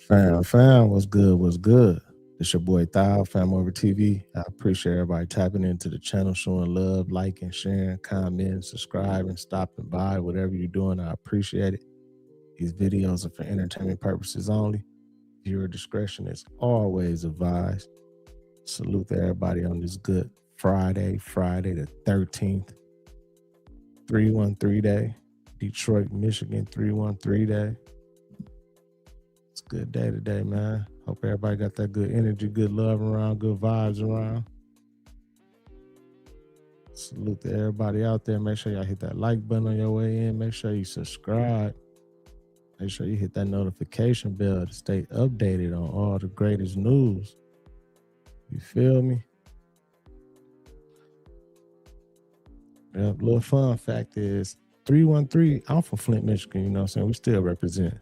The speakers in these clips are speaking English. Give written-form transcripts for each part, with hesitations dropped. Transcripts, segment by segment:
FamOver. Fam, what's good? What's good? It's your boy Thao, FamOver TV. I appreciate everybody tapping into the channel, showing love, liking, sharing, commenting, subscribing, stopping by, whatever you're doing. I appreciate it. These videos are for entertainment purposes only. Viewer discretion is always advised. Salute to everybody on this good Friday the 13th, 313 day, Detroit, Michigan, 313 day. It's a good day today, man. Hope everybody got that good energy, good love around, good vibes around. Salute to everybody out there. Make sure y'all hit that like button on your way in. Make sure you subscribe. Make sure you hit that notification bell to stay updated on all the greatest news. You feel me? Yeah, little fun fact is 313, I'm from Flint, Michigan, you know what I'm saying? We still represent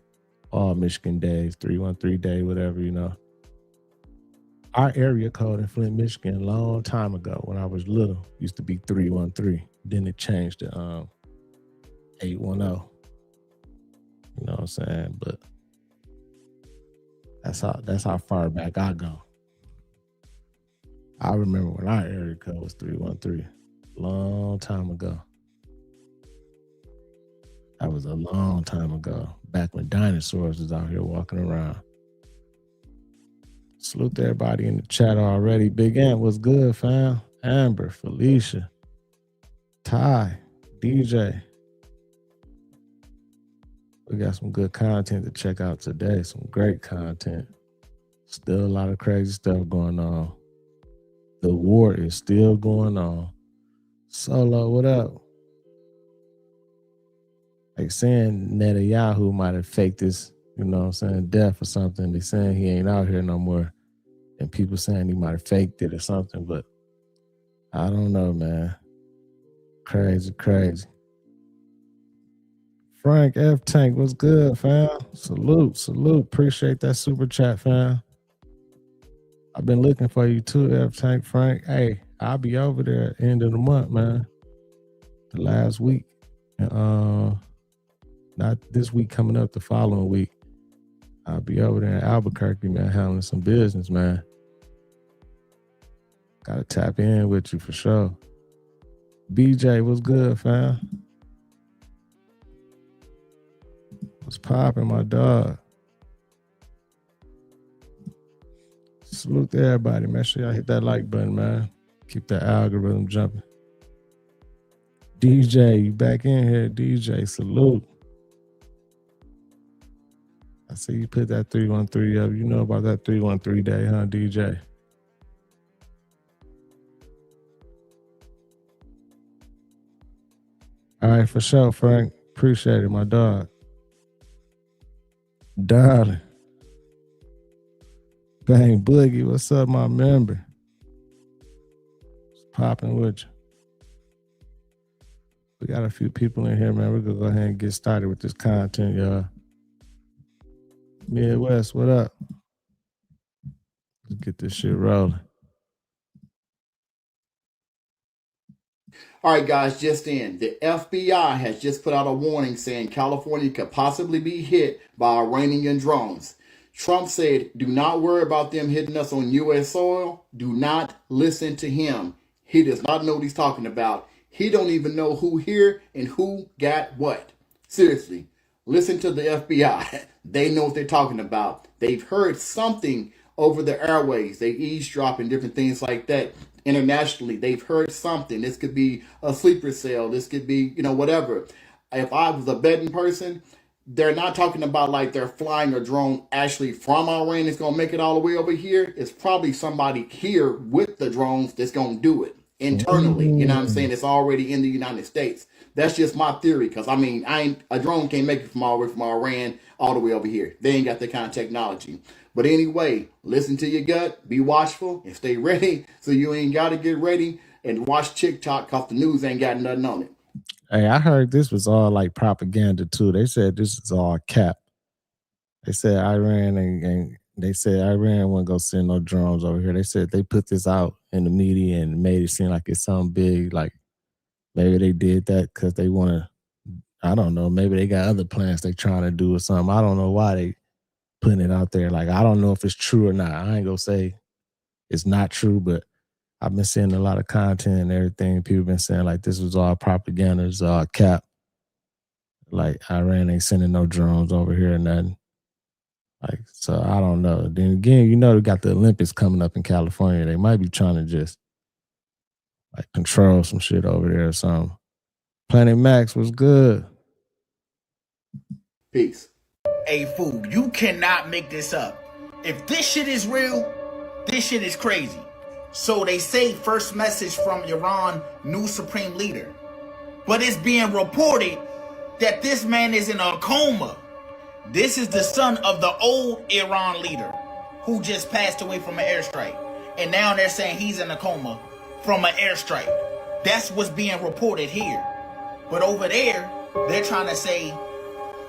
all Michigan days, 313 day, whatever, you know. Our area code in Flint, Michigan, a long time ago when I was little, used to be 313. Then it changed to 810. You know what I'm saying? But that's how far back I go. I remember when our area code was 313. Long time ago. That was a long time ago. Back when dinosaurs was out here walking around. Salute to everybody in the chat already. Big Ant, what's good, fam? Amber, Felicia, Ty, DJ. We got some good content to check out today. Some great content. Still a lot of crazy stuff going on. The war is still going on. Solo, what up? Like saying Netanyahu might have faked this, you know what I'm saying, death or something. They saying he ain't out here no more. And people saying he might have faked it or something, but I don't know, man. Crazy. Frank F. Tank, what's good, fam? Salute. Appreciate that super chat, fam. I've been looking for you too, F. Tank, Frank. Hey, I'll be over there at the end of the month, man. The last week. Not this week coming up, the following week. I'll be over there in Albuquerque, man, handling some business, man. Gotta tap in with you for sure. BJ, what's good, fam? What's poppin', my dog? Salute to everybody. Make sure y'all hit that like button, man. Keep that algorithm jumping. DJ, you back in here, DJ. Salute. I see you put that 313 up. You know about that 313 day, huh, DJ? All right, for sure, Frank. Appreciate it, my dog. Darling. Bang Boogie, what's up, my member? What's popping with you? We got a few people in here, man. We're going to go ahead and get started with this content, y'all. Midwest, what up? Let's get this shit rolling. All right, guys, just in. The FBI has just put out a warning saying California could possibly be hit by Iranian drones. Trump said, do not worry about them hitting us on U.S. soil. Do not listen to him. He does not know what he's talking about. He don't even know who here and who got what. Seriously, listen to the FBI. They know what they're talking about. They've heard something over the airways. They eavesdrop and different things like that. Internationally, they've heard something. This could be a sleeper cell. This could be, whatever. If I was a betting person, they're not talking about like they're flying a drone actually from Iran. It's going to make it all the way over here. It's probably somebody here with the drones that's going to do it internally. You know what I'm saying? It's already in the United States. That's just my theory. Because, a drone can't make it from all the way from Iran all the way over here. They ain't got that kind of technology. But anyway, listen to your gut, be watchful, and stay ready so you ain't got to get ready and watch TikTok because the news ain't got nothing on it. Hey, I heard this was all like propaganda too. They said this is all cap. They said Iran and they said Iran wasn't gonna send no drones over here. They said they put this out in the media and made it seem like it's something big, like Maybe they did that because they want to. I don't know. Maybe they got other plans they trying to do or something. I don't know why they putting it out there. Like, I don't know if it's true or not. I ain't gonna say it's not true, but I've been seeing a lot of content and everything. People been saying like this was all propaganda, it's all cap. Like Iran ain't sending no drones over here or nothing. Like, so I don't know. Then again, we got the Olympics coming up in California. They might be trying to just like control some shit over there or something. Planet Max was good. Peace. Hey, fool, you cannot make this up. If this shit is real, this shit is crazy. So they say first message from Iran, new supreme leader. But it's being reported that this man is in a coma. This is the son of the old Iran leader who just passed away from an airstrike. And now they're saying he's in a coma from an airstrike. That's what's being reported here. But over there, they're trying to say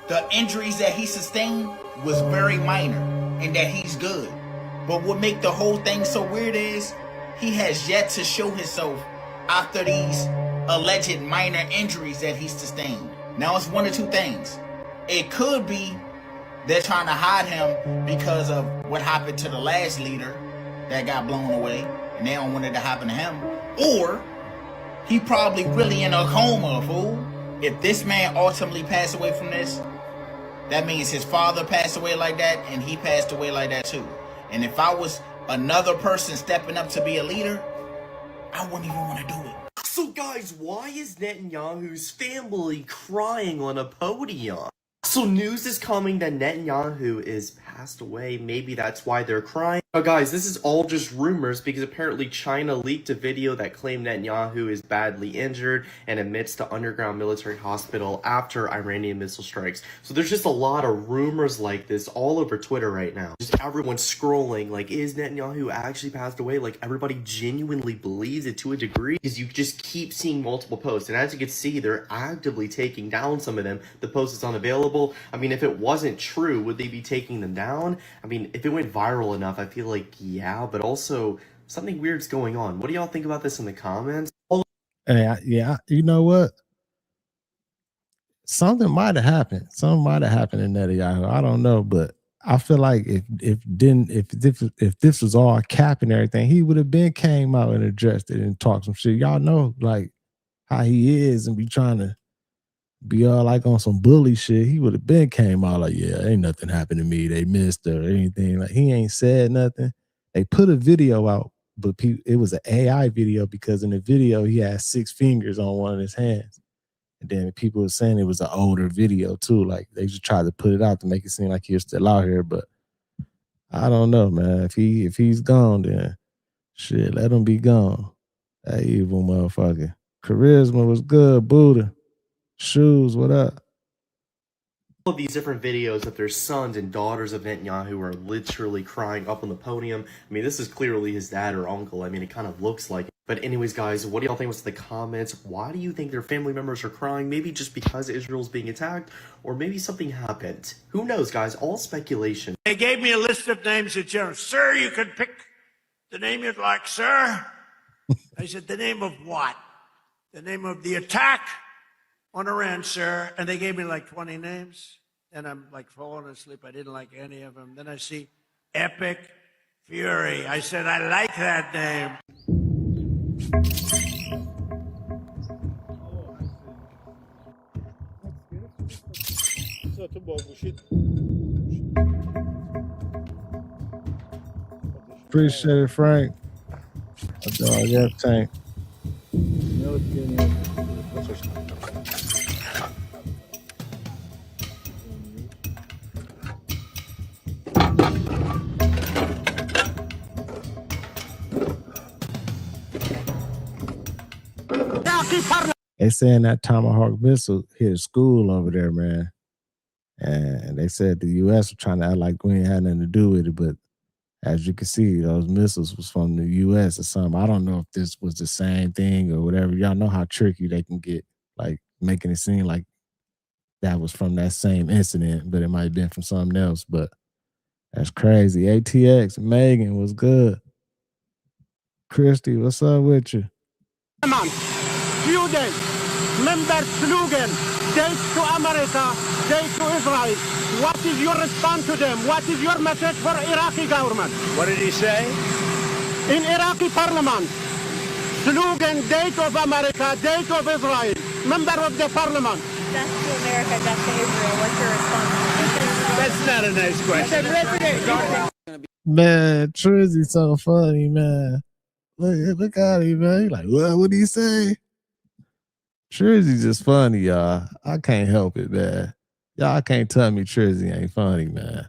the injuries that he sustained was very minor and that he's good. But what make the whole thing so weird is he has yet to show himself after these alleged minor injuries that he sustained. Now it's one of two things. It could be they're trying to hide him because of what happened to the last leader that got blown away and they don't want it to happen to him. Or he probably really in a coma, fool. If this man ultimately passed away from this, that means his father passed away like that and he passed away like that too. And if I was another person stepping up to be a leader, I wouldn't even want to do it. So guys, why is Netanyahu's family crying on a podium? So news is coming that Netanyahu is passed away. Maybe that's why they're crying. Now guys, this is all just rumors because apparently China leaked a video that claimed Netanyahu is badly injured and admits to underground military hospital after Iranian missile strikes. So there's just a lot of rumors like this all over Twitter right now. Just everyone scrolling like, is Netanyahu actually passed away? Like everybody genuinely believes it to a degree because you just keep seeing multiple posts. And as you can see, they're actively taking down some of them. The post is unavailable. I mean, if it wasn't true, would they be taking them down? I mean, if it went viral enough, I feel like, yeah, but also something weird's going on. What do y'all think about this in the comments? Hey, you know what? Something might have happened. Something might have happened in Netanyahu. I don't know, but I feel like if this was all cap and everything, he would have been came out and addressed it and talked some shit. Y'all know like how he is and be trying to be all like on some bully shit. He would have been came out like, yeah, ain't nothing happened to me. They missed or anything. Like he ain't said nothing. They put a video out, but it was an AI video because in the video he had 6 fingers on one of his hands. And then people were saying it was an older video too. Like they just tried to put it out to make it seem like he was still out here. But I don't know, man. If he's gone, then shit, let him be gone. That evil motherfucker. Charisma was good, Buddha. Shoes, what up? All of these different videos that their sons and daughters of Netanyahu are literally crying up on the podium. I mean, this is clearly his dad or uncle. I mean, it kind of looks like it. But anyways, guys, what do y'all think was in the comments? Why do you think their family members are crying? Maybe just because Israel's being attacked, or maybe something happened. Who knows, guys? All speculation. They gave me a list of names that, sir, you can pick the name you'd like, sir. I said, the name of what? The name of the attack on Iran, sir. And they gave me like 20 names. And I'm like falling asleep. I didn't like any of them. Then I see Epic Fury. I said, I like that name. Appreciate it, Frank. Yeah, Tank. They saying that Tomahawk missile hit a school over there, man. And they said the U.S. was trying to act like we ain't had nothing to do with it, but as you can see, those missiles was from the U.S. or something. I don't know if this was the same thing or whatever. Y'all know how tricky they can get, like making it seem like that was from that same incident, but it might have been from something else. But that's crazy. ATX, Megan was good. Christy, what's up with you? Man, few days. Member slogan, days to America, days to Israel. What is your response to them? What is your message for Iraqi government? What did he say? In Iraqi parliament, slogan, date of America, date of Israel. Member of the parliament. Death to America, death to Israel. What's your response? That's not a nice question. Man, Trizzy so funny, man. Look at him, man. He like, what did he say? Trizzy just funny, y'all. I can't help it, man. Y'all can't tell me Trizzy ain't funny, man.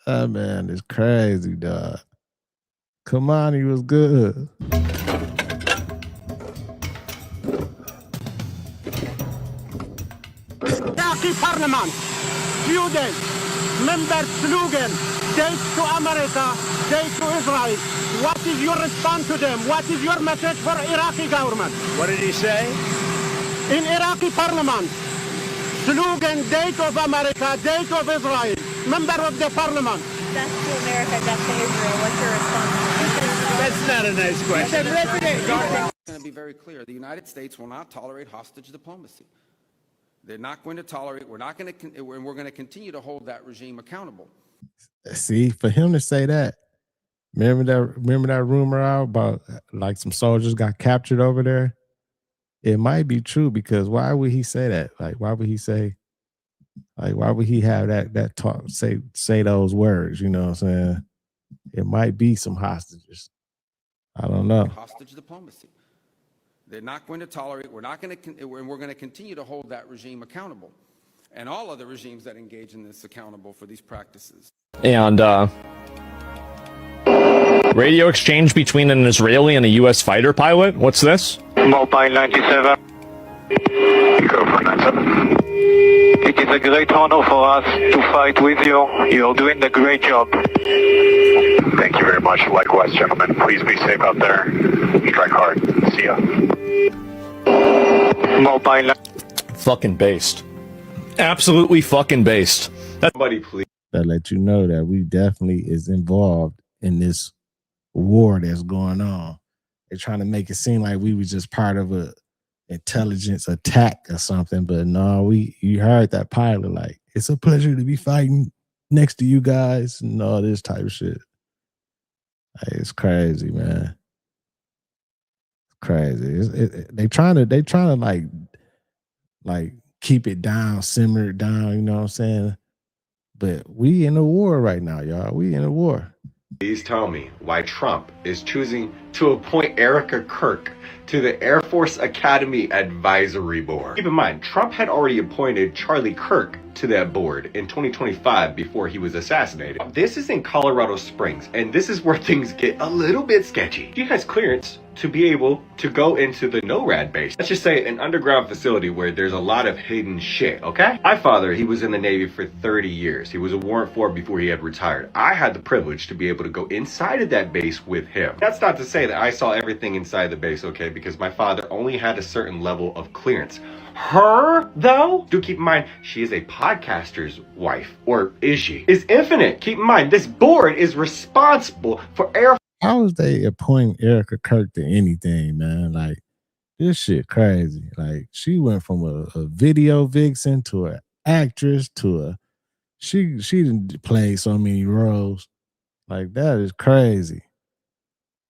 That man is crazy, dog. Kamani was good. Iraqi parliament, few days. Member slogan, date to America, date to Israel. What is your response to them? What is your message for Iraqi government? What did he say? In Iraqi parliament, slogan, date of America, date of Israel. Member of the parliament. Death to America, death to Israel. What's your response? That's not a nice question. It's going to be very clear. The United States will not tolerate hostage diplomacy. They're not going to tolerate. We're going to continue to hold that regime accountable. See, for him to say that, remember that rumor out about like some soldiers got captured over there? It might be true, because why would he say that? Like, why would he say, like, why would he have that talk, say those words? You know what I'm saying? It might be some hostages. I don't know. Hostage diplomacy. They're not going to tolerate. We're going to continue to hold that regime accountable, and all other regimes that engage in this accountable for these practices. And radio exchange between an Israeli and a U.S. fighter pilot. What's this? Mobile 97. Go for 97. It is a great honor for us to fight with you. You're doing a great job. Thank you very much. Likewise, gentlemen. Please be safe out there. Strike hard. See ya. Mobile. Fucking based. Absolutely fucking based. That's Somebody, please. That let you know that we definitely is involved in this war that's going on. They're trying to make it seem like we was just part of a intelligence attack or something, but no, you heard that pilot like, it's a pleasure to be fighting next to you guys and all this type of shit. Like, it's crazy, man. It's crazy. They trying to like keep it down, simmer it down. You know what I'm saying? But we in a war right now, y'all. We in a war. Please tell me why Trump is choosing to appoint Erica Kirk to the Air Force Academy Advisory Board. Keep in mind, Trump had already appointed Charlie Kirk to that board in 2025 before he was assassinated. This is in Colorado Springs, and this is where things get a little bit sketchy. He has clearance to be able to go into the NORAD base. Let's just say an underground facility where there's a lot of hidden shit, okay? My father, he was in the Navy for 30 years. He was a warrant for before he had retired. I had the privilege to be able to go inside of that base with him. That's not to say that I saw everything inside the base, okay? Because my father only had a certain level of clearance. Her, though, do keep in mind, she is a podcaster's wife, or is she? Is infinite. Keep in mind, this board is responsible for air. How is they appointing Erica Kirk to anything, man? Like, this shit crazy. Like, she went from a video vixen to an actress to a she didn't play so many roles. Like, that is crazy.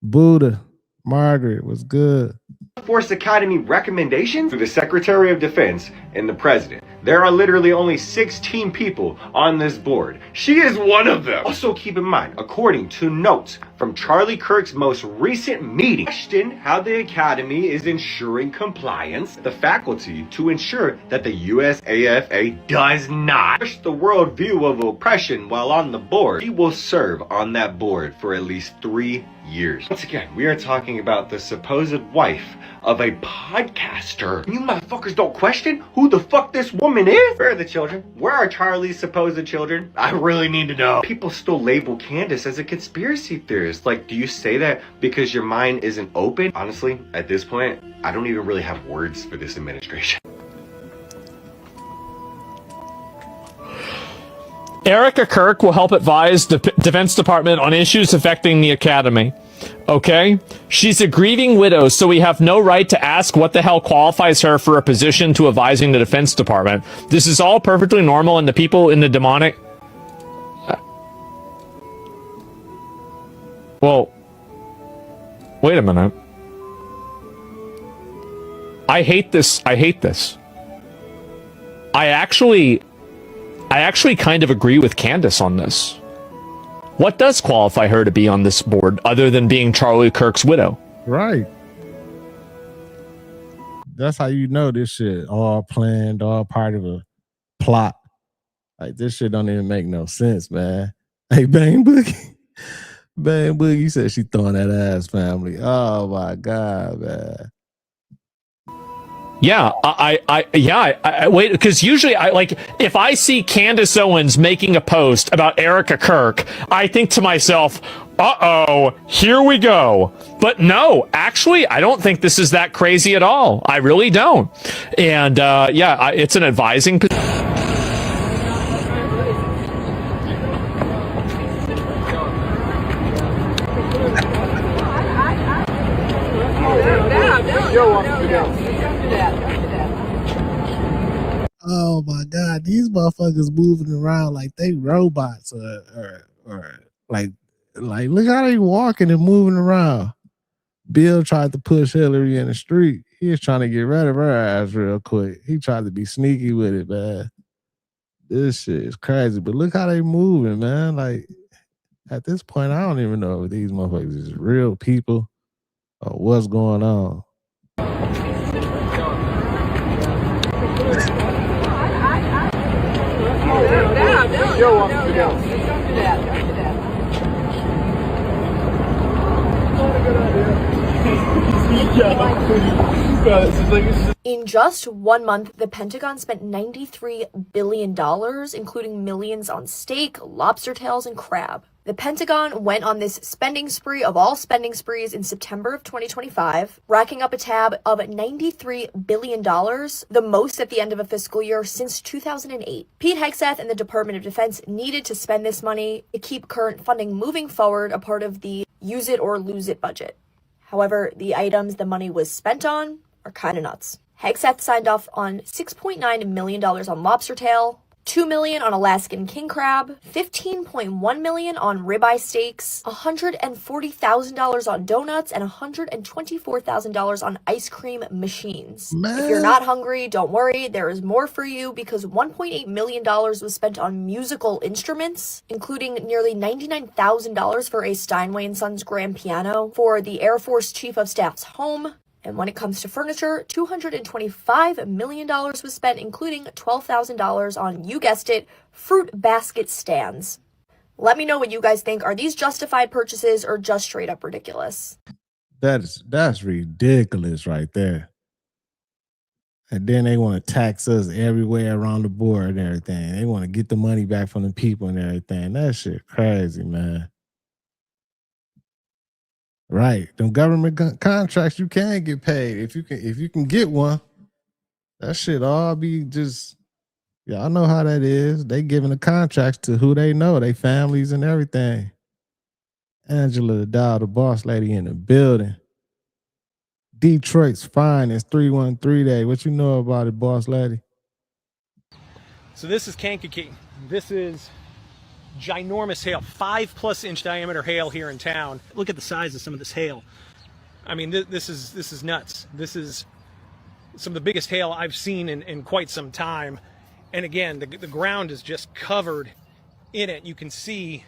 Buddha, Margaret was good. Force Academy recommendation to the Secretary of Defense and the President. There are literally only 16 people on this board. She is one of them. Also keep in mind, according to notes from Charlie Kirk's most recent meeting, question how the Academy is ensuring compliance, the faculty to ensure that the USAFA does not push the worldview of oppression while on the board. He will serve on that board for at least 3 years. Once again, we are talking about the supposed wife of a podcaster. You motherfuckers don't question who the fuck this woman is? Where are the children? Where are Charlie's supposed children? I really need to know. People still label Candace as a conspiracy theorist. Like, do you say that because your mind isn't open? Honestly, at this point, I don't even really have words for this administration. Erica Kirk will help advise the Defense Department on issues affecting the Academy. Okay? She's a grieving widow, so we have no right to ask what the hell qualifies her for a position to advising the Defense Department. This is all perfectly normal, and the people in the demonic... Well, wait a minute. I hate this. I hate this. I actually kind of agree with Candace on this. What does qualify her to be on this board other than being Charlie Kirk's widow? Right. That's how you know this shit all planned, all part of a plot. Like, this shit don't even make no sense, man. Hey, Bang Boogie. Bang Boogie said she throwing that ass, family. Oh my God, man. Yeah, I wait, because usually if I see Candace Owens making a post about Erica Kirk, I think to myself, uh-oh, here we go. But no, actually, I don't think this is that crazy at all. I really don't. And it's an advising position. Oh my God, these motherfuckers moving around like they robots or like look how they walking and moving around. Bill tried to push Hillary in the street. He was trying to get rid of her ass real quick. He tried to be sneaky with it, man. This shit is crazy. But look how they moving, man. Like, at this point, I don't even know if these motherfuckers is real people or what's going on. In just 1 month, the Pentagon spent $93 billion, including millions on steak, lobster tails, and crab. The Pentagon went on this spending spree of all spending sprees in September of 2025, racking up a tab of $93 billion, the most at the end of a fiscal year since 2008. Pete Hegseth and the Department of Defense needed to spend this money to keep current funding moving forward, a part of the use it or lose it budget. However, the items the money was spent on are kind of nuts. Hegseth signed off on $6.9 million on lobster tail, $2 million on Alaskan king crab, $15.1 million on ribeye steaks, $140,000 on donuts, and $124,000 on ice cream machines. Man. If you're not hungry, don't worry, there is more for you, because $1.8 million was spent on musical instruments, including nearly $99,000 for a Steinway & Sons grand piano for the Air Force Chief of Staff's home. And when it comes to furniture, $225 million was spent, including $12,000 on, you guessed it, fruit basket stands. Let me know what you guys think. Are these justified purchases or just straight up ridiculous? That's ridiculous right there. And then they want to tax us everywhere around the board and everything. They want to get the money back from the people and everything. That shit crazy, man. Right. Them government contracts, you can get paid. If you can get one, that shit all be just, y'all know how that is. They giving the contracts to who they know, they families and everything. Angela Dow, the boss lady in the building. Detroit's finest 313 day. What you know about it, boss lady? So this is Kankakee. This is ginormous hail, 5+ inch diameter hail here in town. Look at the size of some of this hail. I mean, this is nuts. This is some of the biggest hail I've seen in quite some time. And again, the ground is just covered in it. You can see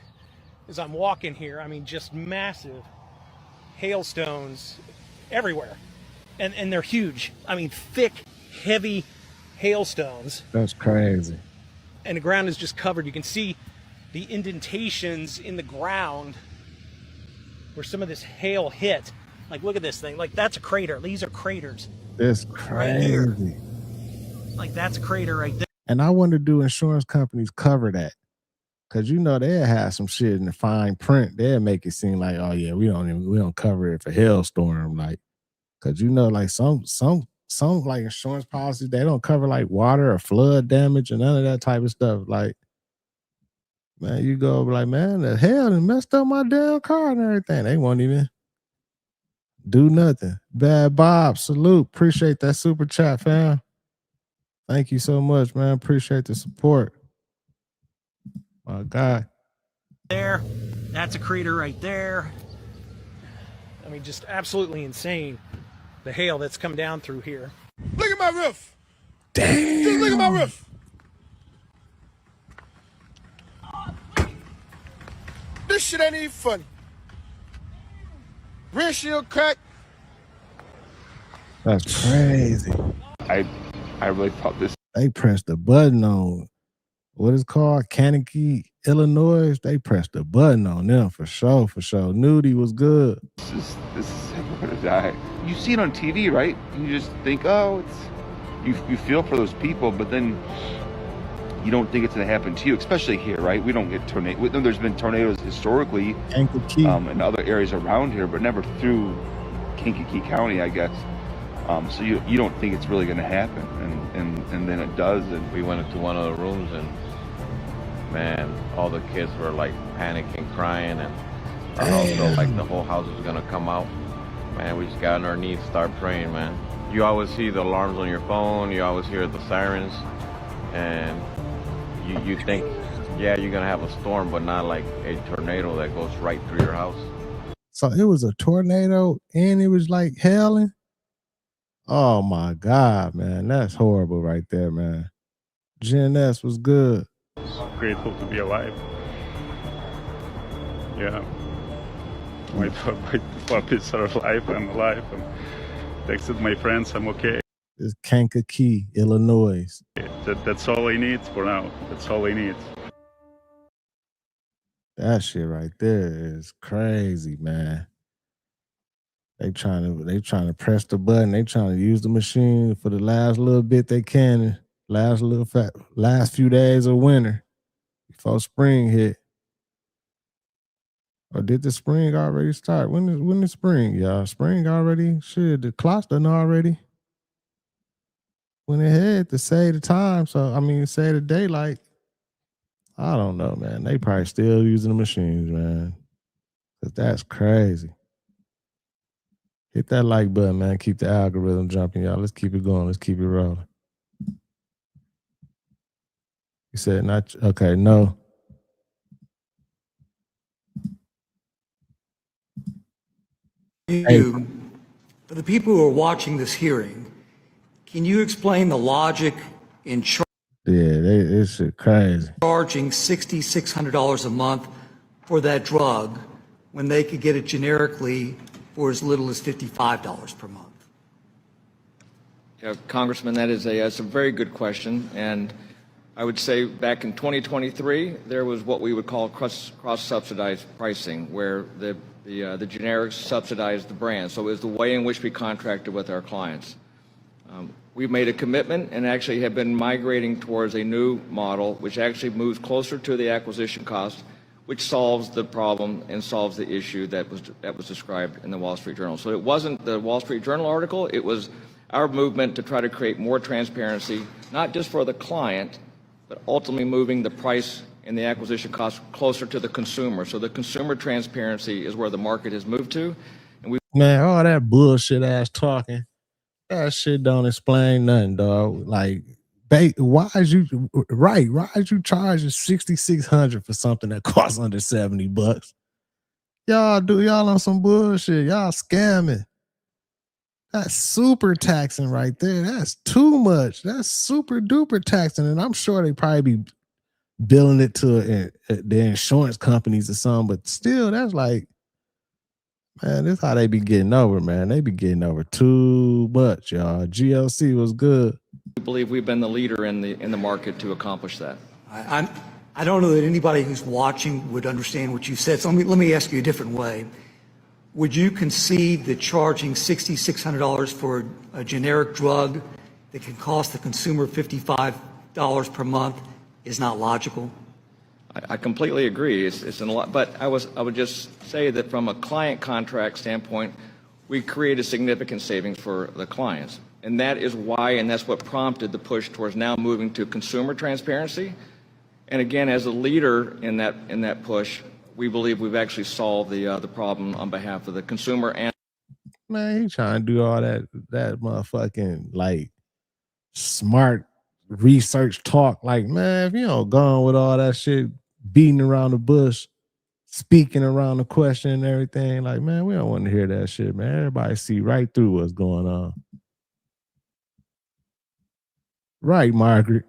as I'm walking here, I mean, just massive hailstones everywhere. And they're huge. I mean, thick, heavy hailstones. That's crazy. And the ground is just covered. You can see the indentations in the ground where some of this hail hit. Like, look at this thing. Like, that's a crater. These are craters. That's crazy. Right, like, that's a crater right there. And I wonder, do insurance companies cover that? Because you know they'll have some shit in the fine print. They'll make it seem like, oh yeah, we don't cover it for hailstorm. Like, because you know, like some like insurance policies, they don't cover like water or flood damage and none of that type of stuff. Like, man, you go like, man, the hell done messed up my damn car and everything. They won't even Do nothing. Bad Bob, salute. Appreciate that super chat, fam. Thank you so much, man. Appreciate the support. My God. There, that's a crater right there. I mean, just absolutely insane. The hail that's come down through here. Look at my roof. Damn. Just look at my roof. This shit ain't even funny. Windshield crack. That's crazy. I really thought this. They pressed the button on what is called Kankakee, Illinois. They pressed the button on them for sure, for sure. Nudie was good. This is we're gonna die. You see it on TV, right? You just think, oh, you feel for those people, but then you don't think it's gonna happen to you, especially here, right? We don't get tornadoes. There's been tornadoes historically in other areas around here, but never through Kankakee County, I guess. So you don't think it's really gonna happen, and then it does. And we went into one of the rooms, and man, all the kids were like panicking, crying, and our house felt like the whole house was gonna come out. Man, we just got on our knees, start praying, man. You always see the alarms on your phone, you always hear the sirens, and you think, yeah, you're gonna have a storm, but not like a tornado that goes right through your house. So it was a tornado and it was like hailing. Oh my God, man. That's horrible right there, man. Gen S was good. Grateful to be alive. Yeah. My puppies are alive. I'm alive. Texted my friends. I'm okay. It's Kankakee, Illinois. That's all he needs for now. That's all he needs. That shit right there is crazy, man. They trying to press the button. They trying to use the machine for the last little bit they can. Last few days of winter before spring hit. Or did the spring already start? When is spring, y'all? Spring already? Shit, the clock's done already. Went ahead to say the time. So, I mean, say the daylight. I don't know, man. They probably still using the machines, man. Cause that's crazy. Hit that like button, man. Keep the algorithm jumping, y'all. Let's keep it going. Let's keep it rolling. You said not okay, no. For the people who are watching this hearing, can you explain the logic in it's shit crazy. Charging $6,600 a month for that drug when they could get it generically for as little as $55 per month? Yeah, Congressman, that's a very good question, and I would say back in 2023 there was what we would call cross-subsidized pricing, where the generics subsidized the brand. So it was the way in which we contracted with our clients. We've made a commitment and actually have been migrating towards a new model which actually moves closer to the acquisition cost, which solves the problem and solves the issue that was described in the Wall Street Journal. So it wasn't the Wall Street Journal article, it was our movement to try to create more transparency, not just for the client, but ultimately moving the price and the acquisition cost closer to the consumer. So the consumer transparency is where the market has moved to. And man, all that bullshit ass talking, that shit don't explain nothing, dog. Like, why is you charging $6,600 for something that costs under $70? Y'all on some bullshit. Y'all scamming. That's super taxing right there. That's too much. That's super duper taxing. And I'm sure they probably be billing it to the insurance companies or something, but still, that's like, man, this is how they be getting over, man. They be getting over too much, y'all. GLC was good. we believe we've been the leader in the market to accomplish that. I don't know that anybody who's watching would understand what you said, so let me ask you a different way. Would you concede that charging $6,600 for a generic drug that can cost the consumer $55 per month is not logical? I completely agree. It's a lot, but I would just say that from a client contract standpoint, we create a significant savings for the clients, and that is why, and that's what prompted the push towards now moving to consumer transparency. And again, as a leader in that push, we believe we've actually solved the problem on behalf of the consumer. And Man, he trying to do all that motherfucking like smart research talk. Like, man, if you don't go on with all that shit, beating around the bush, speaking around the question and everything, like, man, we don't want to hear that shit, man. Everybody see right through what's going on. Right, Margaret.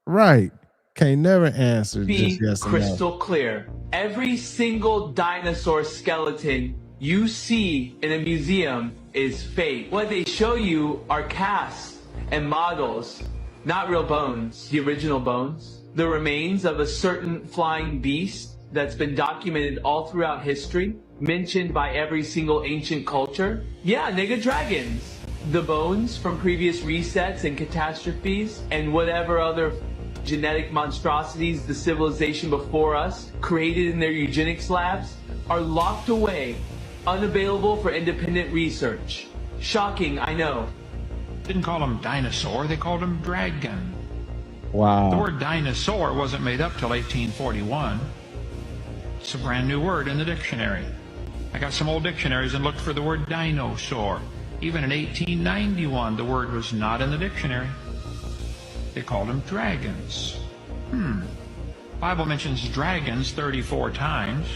Right. Can't never answer just yes or no. Crystal clear. Every single dinosaur skeleton you see in a museum is fake. What they show you are casts and models, not real bones. The original bones, the remains of a certain flying beast that's been documented all throughout history, mentioned by every single ancient culture. Yeah, nigga, dragons. The bones from previous resets and catastrophes and whatever other genetic monstrosities the civilization before us created in their eugenics labs are locked away, unavailable for independent research. Shocking, I know. Didn't call them dinosaur, they called them dragon. Wow. The word dinosaur wasn't made up till 1841. It's a brand new word in the dictionary. I got some old dictionaries and looked for the word dinosaur. Even in 1891, the word was not in the dictionary. They called them dragons. Bible mentions dragons 34 times.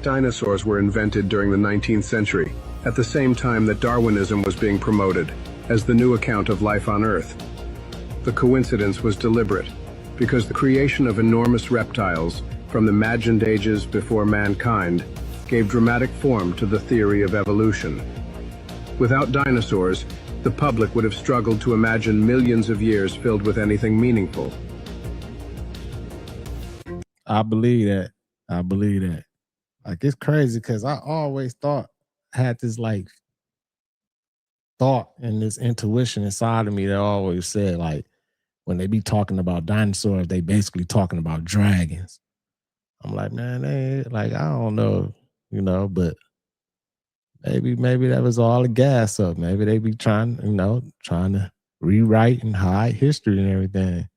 Dinosaurs were invented during the 19th century, at the same time that Darwinism was being promoted as the new account of life on Earth. The coincidence was deliberate, because the creation of enormous reptiles from the imagined ages before mankind gave dramatic form to the theory of evolution. Without dinosaurs, the public would have struggled to imagine millions of years filled with anything meaningful. I believe that. I believe that. Like, it's crazy because I always had this like thought and this intuition inside of me that always said, like, when they be talking about dinosaurs, they basically talking about dragons. I'm like, man, I don't know, but maybe that was all a gas up. Maybe they be trying to rewrite and hide history and everything.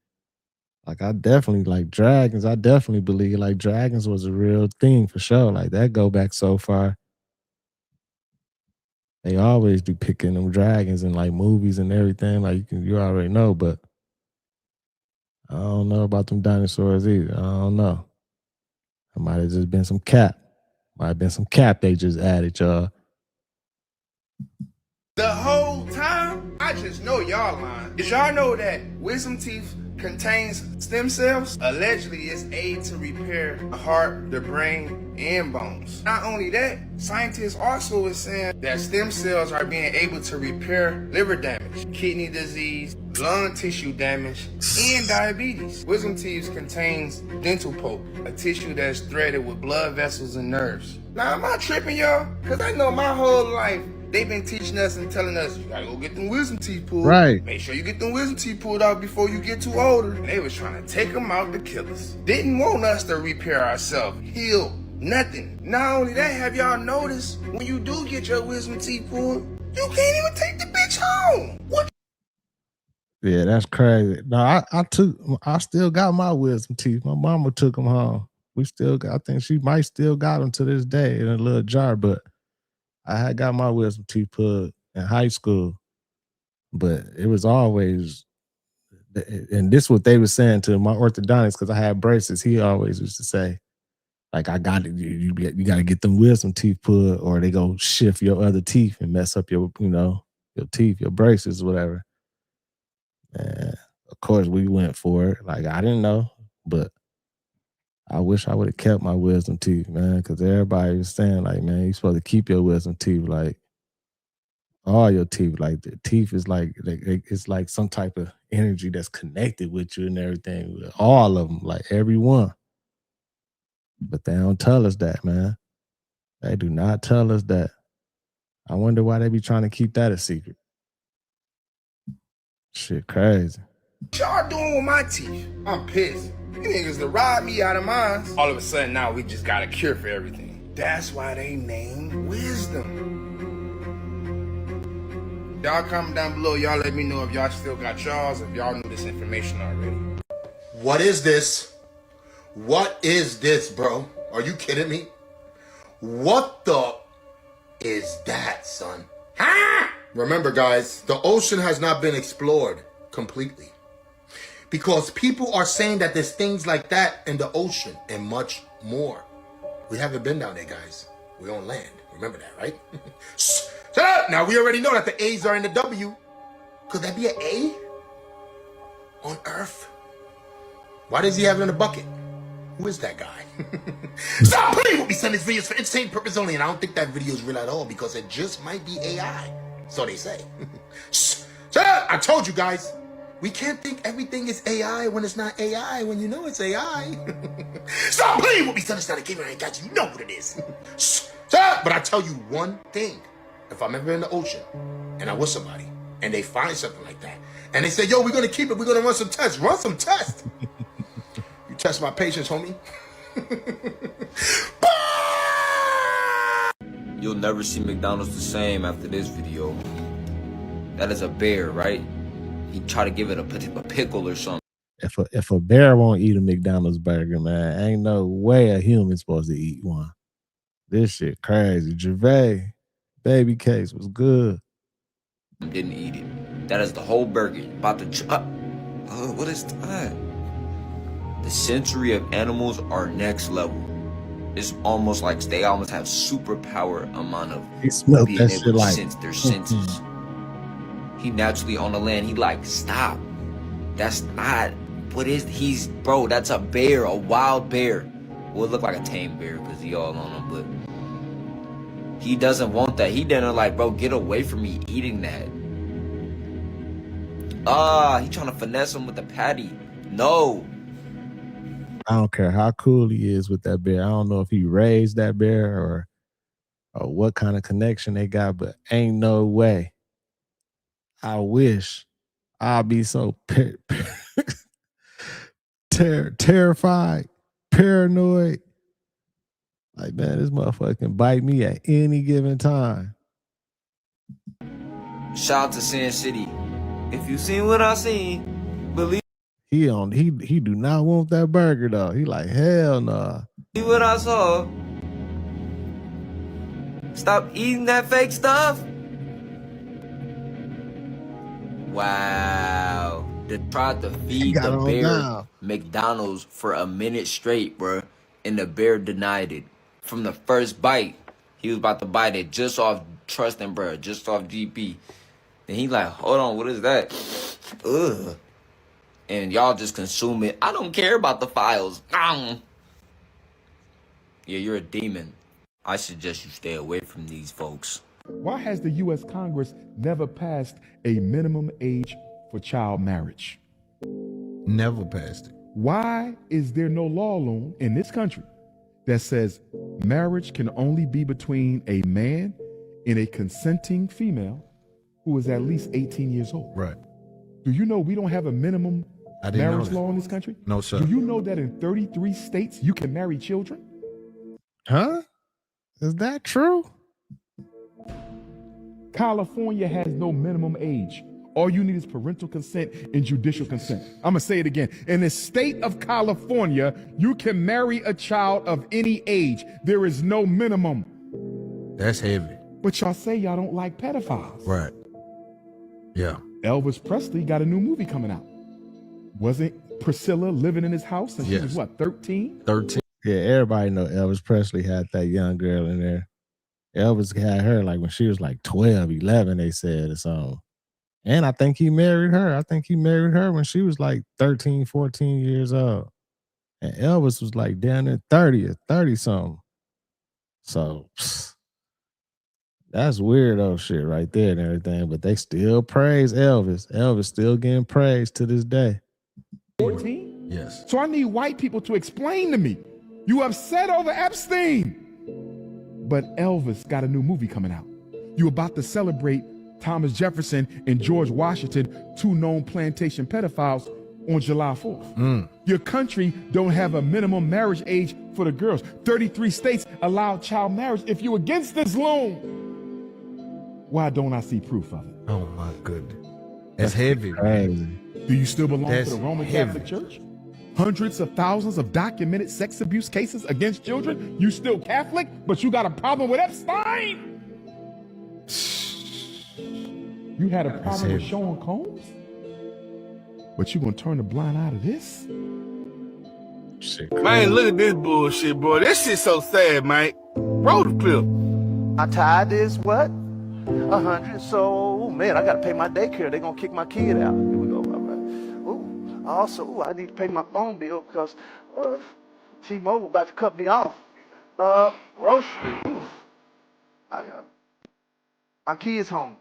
Like, I definitely like dragons. I definitely believe like dragons was a real thing for sure. Like, that go back so far. They always be picking them dragons in like movies and everything. Like, you already know, but I don't know about them dinosaurs either. I don't know. It might have just been some cap. Might have been some cap they just added, y'all. The whole time, I just know y'all lying. Did y'all know that wisdom teeth contains stem cells? Allegedly, it's aid to repair the heart, the brain, and bones. Not only that, scientists also is saying that stem cells are being able to repair liver damage, kidney disease, lung tissue damage, and diabetes. Wisdom teeth contains dental pulp, a tissue that's threaded with blood vessels and nerves. Now, am I tripping, y'all? Because I know my whole life, they've been teaching us and telling us, you gotta go get them wisdom teeth pulled. Right. Make sure you get them wisdom teeth pulled out before you get too older. And they was trying to take them out to kill us. Didn't want us to repair ourselves, heal, nothing. Not only that, have y'all noticed, when you do get your wisdom teeth pulled, you can't even take the bitch home. What? Yeah, that's crazy. No, I still got my wisdom teeth. My mama took them home. I think she might still got them to this day in a little jar, but I had got my wisdom teeth pulled in high school, but it was always, and this is what they were saying to my orthodontist, because I had braces. He always used to say, like, I got it. You got to get them wisdom teeth pulled, or they go shift your other teeth and mess up your teeth, your braces, whatever. And of course, we went for it. Like, I didn't know, but I wish I would have kept my wisdom teeth, man, because everybody was saying, like, man, you're supposed to keep your wisdom teeth, like, all your teeth. Like, the teeth is like it's like some type of energy that's connected with you and everything. All of them, like every one. But they don't tell us that, man. They do not tell us that. I wonder why they be trying to keep that a secret. Shit crazy. What y'all doing with my teeth? I'm pissed. You niggas to rob me out of mine. All of a sudden now we just got a cure for everything. That's why they named wisdom. Y'all comment down below. Y'all let me know if y'all still got y'all's, if y'all knew this information already. What is this? What is this, bro? Are you kidding me? What the? is that, son? Huh? Remember, guys, the ocean has not been explored completely. Because people are saying that there's things like that in the ocean and much more. We haven't been down there, guys. We're on land. Remember that, right? Shut up! Now, we already know that the A's are in the W. Could that be an A? On Earth? Why does he have it in a bucket? Who is that guy? Stop playing with me, son. This video is for entertainment purpose only, and I don't think that video is real at all because it just might be AI. So they say. Shut up! I told you guys. We can't think everything is AI when it's not AI, when you know it's AI. Stop playing with me, son. It's not a game. I ain't got you. You know what it is. Shut up! But I tell you one thing. If I'm ever in the ocean and I'm with somebody and they find something like that and they say, yo, we're going to keep it. We're going to run some tests. Run some tests. You test my patience, homie. You'll never see McDonald's the same after this video. That is a bear, right? He tried to give it a pickle or something. If a bear won't eat a McDonald's burger, man, ain't no way a human's supposed to eat one. This shit crazy. Gervais, baby case was good. Didn't eat it. That is the whole burger. About to what is that? The sensory of animals are next level. It's almost like they almost have superpower amount of being able to sense their senses. He naturally on the land, he like, stop. That's not, what is, bro, that's a bear, a wild bear. Well, it look like a tame bear because he all on him, but he doesn't want that. He didn't like, bro, get away from me eating that. He trying to finesse him with the patty. No. I don't care how cool he is with that bear. I don't know if he raised that bear or what kind of connection they got, but ain't no way. I wish I'll be so terrified, paranoid. Like, man, this motherfucker can bite me at any given time. Shout out to Sin City. If you seen what I seen, believe. He do not want that burger though. He like, hell nah. See what I saw. Stop eating that fake stuff. Wow. They tried to feed the bear McDonald's for a minute straight, bro. And the bear denied it. From the first bite, he was about to bite it just off trusting, bro. Just off GP. And he like, hold on, what is that? Ugh. And y'all just consume it. I don't care about the files. Yeah, you're a demon. I suggest you stay away from these folks. Why has the U.S. Congress never passed a minimum age for child marriage? Never passed it. Why is there no law alone in this country that says marriage can only be between a man and a consenting female who is at least 18 years old? Right. Do you know we don't have a minimum marriage law in this country? No, sir. Do you know that in 33 states you can marry children? Huh? Is that true? California has no minimum age. All you need is parental consent and judicial consent. I'm going to say it again. In the state of California, you can marry a child of any age. There is no minimum. That's heavy. But y'all say y'all don't like pedophiles. Right. Yeah. Elvis Presley got a new movie coming out. Wasn't Priscilla living in his house since she was what, 13? 13. Yeah, everybody know Elvis Presley had that young girl in there. Elvis had her like when she was like 12, 11, they said or something. And I think he married her. I think he married her when she was like 13, 14 years old. And Elvis was like down there 30 something. So that's weirdo shit right there and everything. But they still praise Elvis. Elvis still getting praised to this day. 14? Yes. So I need white people to explain to me. You upset over Epstein. But Elvis got a new movie coming out. You about to celebrate Thomas Jefferson and George Washington, two known plantation pedophiles, on July 4th. Your country don't have a minimum marriage age for the girls. 33 states allow child marriage. If you're against this loan, why don't I see proof of it? Oh my goodness. That's heavy. Crazy. Do you still belong to the Roman Catholic Church? Hundreds of thousands of documented sex abuse cases against children. You still Catholic, but you got a problem with Epstein? You had a problem with Sean Combs? But you gonna turn the blind eye to this? Man, look at this bullshit, bro. This shit so sad, man. Roll the clip. My tithe is what? 100. So, man, I gotta pay my daycare. They're gonna kick my kid out. Here we go. All right. Ooh, also, I need to pay my phone bill because T-Mobile about to cut me off. Grocery. My kid's home.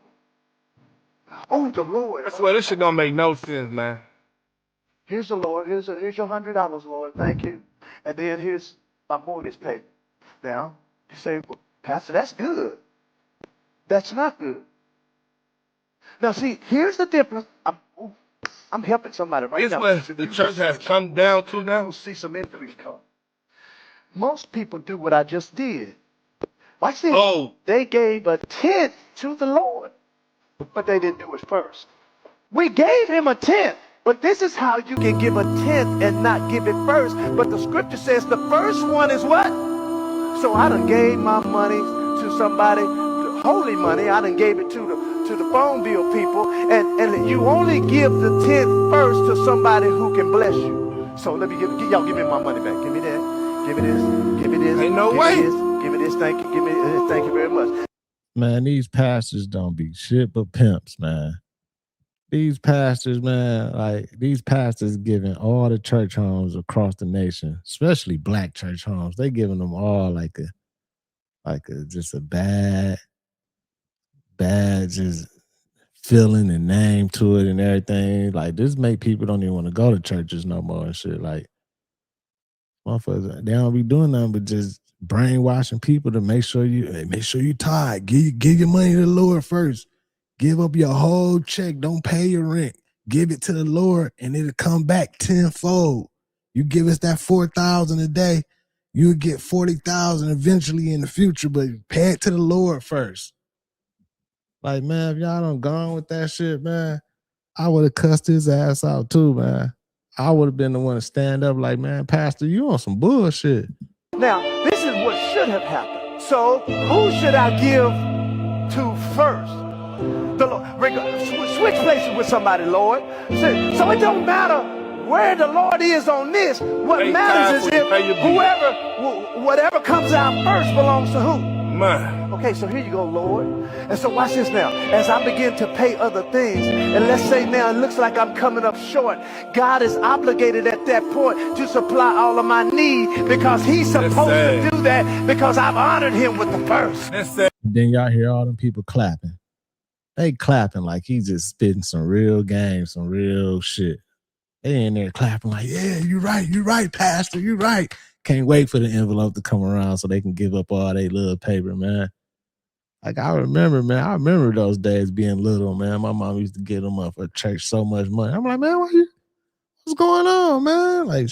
Oh, the Lord. I swear, this shit don't make no sense, man. Here's the Lord. Here's your $100, Lord. Thank you. And then here's my mortgage payment. Now, you say, well, Pastor, that's good. That's not good. Now, see, here's the difference. I'm helping somebody right This now. where the church has come down to now. You'll see some increase come. Most people do what I just did. Watch this. Oh. They gave a tenth to the Lord, but they didn't do it first. We gave him a tenth. But this is how you can give a tenth and not give it first. But the scripture says the first one is what? So I done gave my money to somebody, holy money. I done gave it to the phone bill people. And you only give the tenth first to somebody who can bless you. So let me y'all give me my money back. Give me that. Give me this. Give me this. Ain't no give way. Me this. Give me this. Thank you. Give me this. Thank you very much. Man, these pastors don't be shit but pimps, man. These pastors, man, like these pastors giving all the church homes across the nation, especially black church homes, they giving them all like a just a bad just feeling and name to it and everything. Like this make people don't even want to go to churches no more and shit. Like motherfuckers, they don't be doing nothing but just brainwashing people to make sure you tithe. Give your money to the Lord first. Give up your whole check. Don't pay your rent. Give it to the Lord, and it'll come back tenfold. You give us that $4,000 a day, you'll get $40,000 eventually in the future, but pay it to the Lord first. Like, man, if y'all done gone with that shit, man, I would have cussed his ass out too, man. I would have been the one to stand up like, man, Pastor, you on some bullshit. Now, this is what should have happened. So, who should I give to first? The Lord. Switch places with somebody, Lord. So it don't matter where the Lord is on this. What matters is if whatever comes out first belongs to who? Man. Okay, so here you go, Lord. And so watch this now. As I begin to pay other things, and let's say now it looks like I'm coming up short, God is obligated at that point to supply all of my need because he's supposed to do that because I've honored him with the first. Then y'all hear all them people clapping. They clapping like he's just spitting some real game, some real shit. They in there clapping like, yeah, you're right, Pastor, you're right. Can't wait for the envelope to come around so they can give up all their little paper, man. Like I remember those days being little, man. My mom used to get them up for church so much money. I'm like, man, what's going on, man? Like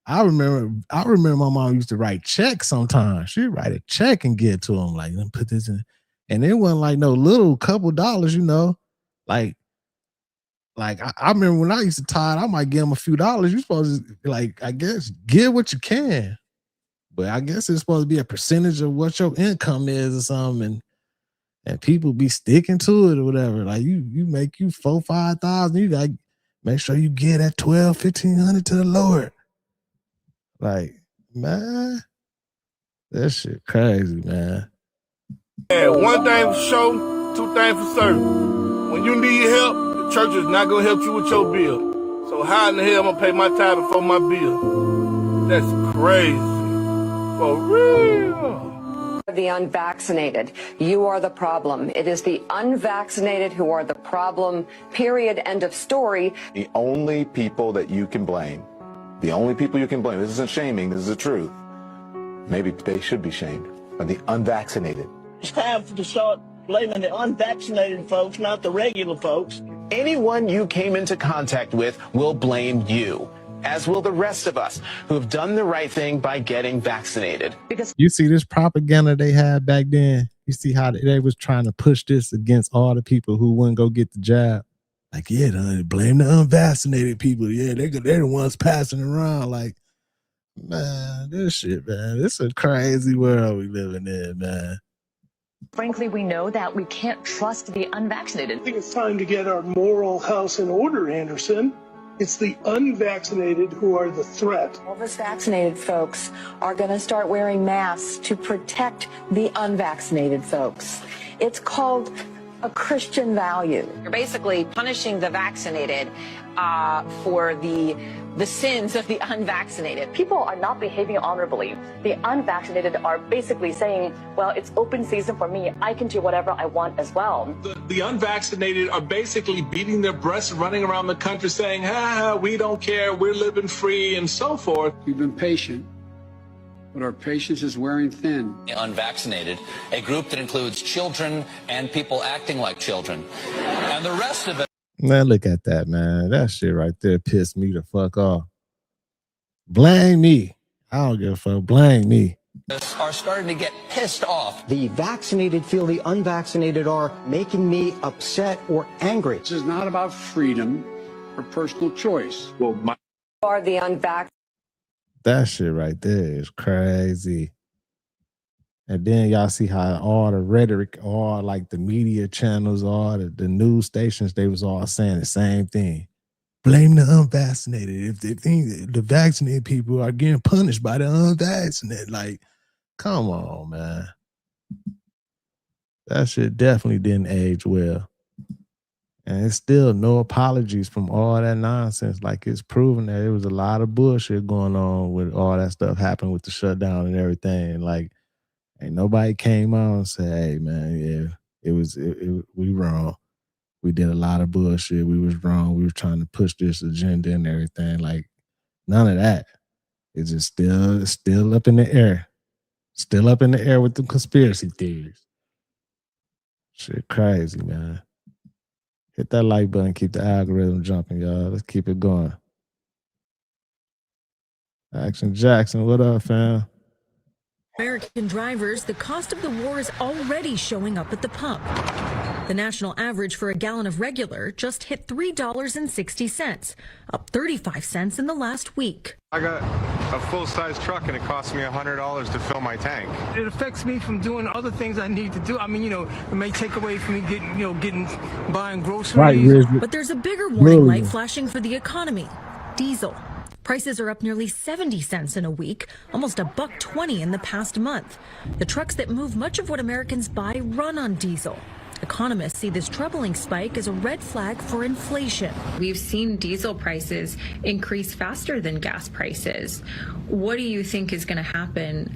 I remember my mom used to write checks sometimes. She'd write a check and get to them, like, let me put this in. And it wasn't like no little couple dollars, you know. Like I remember when I used to tithe, I might give them a few dollars. You're supposed to, like, I guess, give what you can. But I guess it's supposed to be a percentage of what your income is or something. And people be sticking to it or whatever. Like you make you $4,000-$5,000, you got to make sure you get that $1,200-$1,500 to the Lord. Like, man, that shit crazy, man. Yeah, one thing for sure, two things for certain. When you need help, the church is not going to help you with your bill. So how in the hell am I going to pay my tithe before my bill? That's crazy. For real. The unvaccinated. You are the problem. It is the unvaccinated who are the problem. Period. End of story. The only people that you can blame, this isn't shaming, this is the truth. Maybe they should be shamed, are the unvaccinated. It's time to start blaming the unvaccinated folks, not the regular folks. Anyone you came into contact with will blame you, as will the rest of us who have done the right thing by getting vaccinated. Because you see this propaganda they had back then? You see how they was trying to push this against all the people who wouldn't go get the jab? Like, yeah, blame the unvaccinated people. Yeah, they're the ones passing around. Like, man, this shit, man. This is a crazy world we living in, man. Frankly, we know that we can't trust the unvaccinated. I think it's time to get our moral house in order, Henderson. It's the unvaccinated who are the threat. All of us vaccinated folks are going to start wearing masks to protect the unvaccinated folks. It's called a Christian value. You're basically punishing the vaccinated for the sins of the unvaccinated. People are not behaving honorably. The unvaccinated are basically saying, well, it's open season for me. I can do whatever I want as well. The unvaccinated are basically beating their breasts, running around the country saying, we don't care, we're living free, and so forth. We've been patient, but our patience is wearing thin. Unvaccinated, a group that includes children and people acting like children. And the rest of it. Man, look at that, man. That shit right there pissed me the fuck off. Blame me. I don't give a fuck. Blame me. Are starting to get pissed off. The vaccinated feel the unvaccinated are making me upset or angry. This is not about freedom or personal choice. Well, Are the unvaccinated. That shit right there is crazy. And then y'all see how all the rhetoric, all like the media channels, all the news stations, they was all saying the same thing. Blame the unvaccinated. If they think the vaccinated people are getting punished by the unvaccinated, like, come on, man. That shit definitely didn't age well. And it's still no apologies from all that nonsense. Like, it's proven that there was a lot of bullshit going on with all that stuff happening with the shutdown and everything. And like, ain't nobody came out and said, hey, man, yeah, we wrong. We did a lot of bullshit. We was wrong. We were trying to push this agenda and everything. Like, none of that. It's just still up in the air. Still up in the air with the conspiracy theories. Shit crazy, man. Hit that like button. Keep the algorithm jumping, y'all. Let's keep it going. Action Jackson, what up, fam? American drivers, the cost of the war is already showing up at the pump. The national average for a gallon of regular just hit $3.60, up 35 cents in the last week. I got a full-size truck and it cost me $100 to fill my tank. It affects me from doing other things I need to do. I mean, it may take away from me buying groceries. Right, but there's a bigger warning light flashing for the economy: diesel. Prices are up nearly 70 cents in a week, almost $1.20 in the past month. The trucks that move much of what Americans buy run on diesel. Economists see this troubling spike as a red flag for inflation. We've seen diesel prices increase faster than gas prices. What do you think is going to happen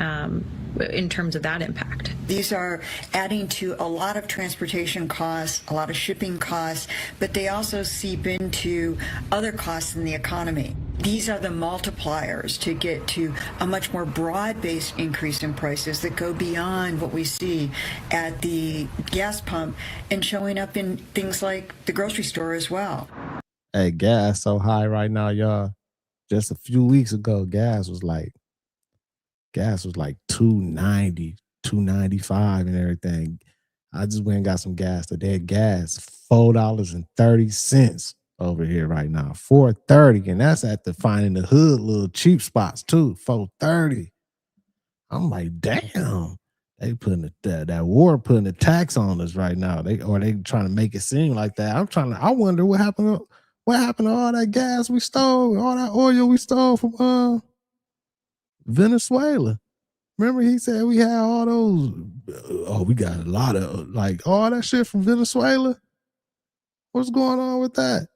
in terms of that impact? These are adding to a lot of transportation costs, a lot of shipping costs, but they also seep into other costs in the economy. These are the multipliers to get to a much more broad-based increase in prices that go beyond what we see at the gas pump and showing up in things like the grocery store as well. Hey, gas so high right now, y'all. Just a few weeks ago, gas was like $2.90, $2.95 and everything. I just went and got some gas today. Gas $4.30 over here right now. $4.30, and that's at the finding the hood little cheap spots too. $4.30. I'm like, damn. They putting that war putting a tax on us right now. They trying to make it seem like that. I wonder what happened to all that gas we stole, all that oil we stole from Venezuela. Remember he said we had all those, we got a lot of like all that shit from Venezuela. What's going on with that?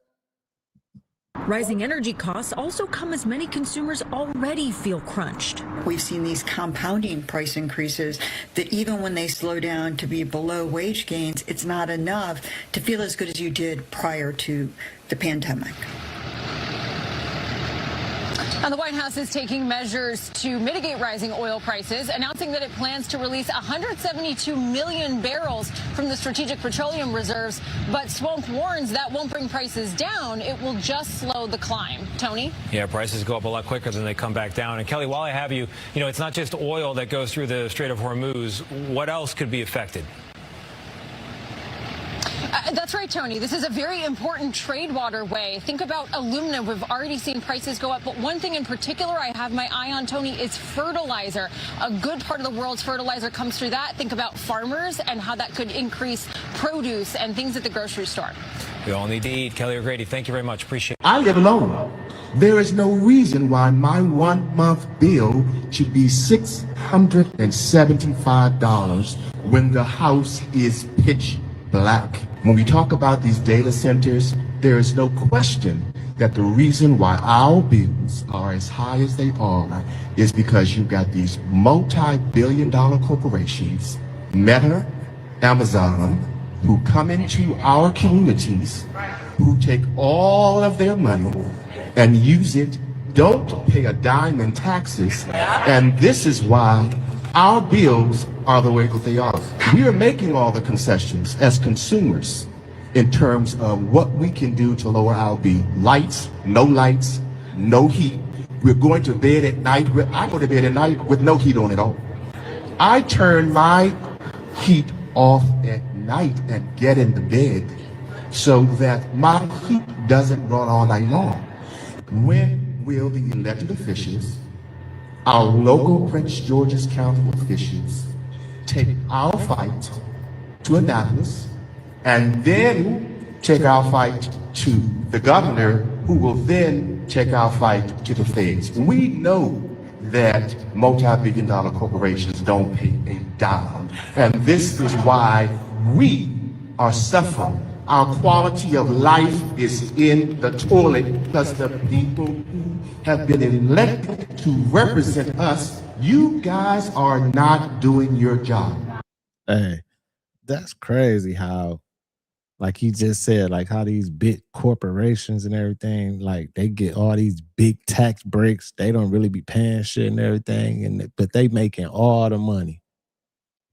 Rising energy costs also come as many consumers already feel crunched. We've seen these compounding price increases that even when they slow down to be below wage gains, it's not enough to feel as good as you did prior to the pandemic. Now, the White House is taking measures to mitigate rising oil prices, announcing that it plans to release 172 million barrels from the strategic petroleum reserves. But Swope warns that won't bring prices down. It will just slow the climb. Tony? Yeah, prices go up a lot quicker than they come back down. And Kelly, while I have you, it's not just oil that goes through the Strait of Hormuz. What else could be affected? That's right, Tony. This is a very important trade waterway. Think about aluminum. We've already seen prices go up. But one thing in particular I have my eye on, Tony, is fertilizer. A good part of the world's fertilizer comes through that. Think about farmers and how that could increase produce and things at the grocery store. We all need to eat. Kelly O'Grady, thank you very much. Appreciate it. I live alone. There is no reason why my 1 month bill should be $675 when the house is pitch black. When we talk about these data centers, there is no question that the reason why our bills are as high as they are is because you've got these multi-billion-dollar corporations, Meta, Amazon, who come into our communities, who take all of their money and use it, don't pay a dime in taxes, and this is why our bills are the way that they are. We are making all the concessions as consumers in terms of what we can do to lower our bill. Lights, no heat. We're going to bed at night. I go to bed at night with no heat on at all. I turn my heat off at night and get in the bed so that my heat doesn't run all night long. When will the elected officials, our local Prince George's County officials, take our fight to Annapolis and then take our fight to the governor, who will then take our fight to the feds? We know that multi-billion-dollar corporations don't pay a dime, and this is why we are suffering. Our quality of life is in the toilet because the people who have been elected to represent us, you guys are not doing your job. Hey, that's crazy how, like he just said, like how these big corporations and everything, like they get all these big tax breaks. They don't really be paying shit and everything, but they making all the money.